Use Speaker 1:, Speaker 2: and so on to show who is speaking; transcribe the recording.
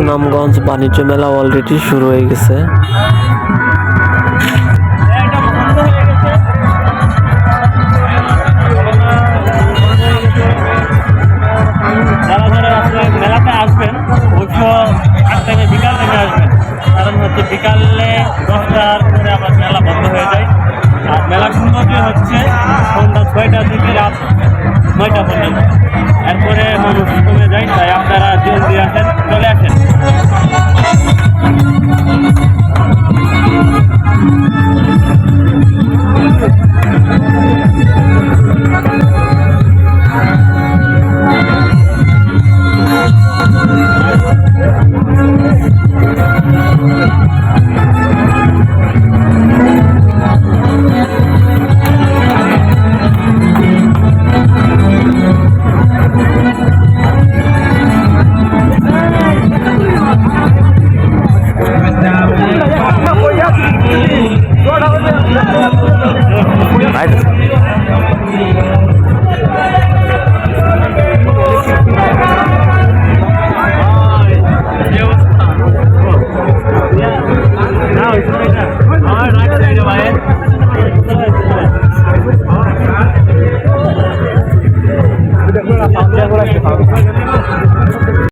Speaker 1: সুনামগঞ্জ বাণিজ্য মেলা অলরেডি শুরু হয়ে গেছে।
Speaker 2: যারা যারা আসলে মেলাতে আসবেন অবশ্য 8 থেকে বিকাল থেকে আসবেন, কারণ হচ্ছে বিকালে 10টার পরে আবার মেলা বন্ধ হয়ে যায়। আর মেলার সৌন্দর্য হচ্ছে সন্ধ্যা 6টা থেকে রাত 9টা পর্যন্ত, এরপরে মানুষ কমে যায়। তাই আপনারা জলদি আসেন, চলে আসেন।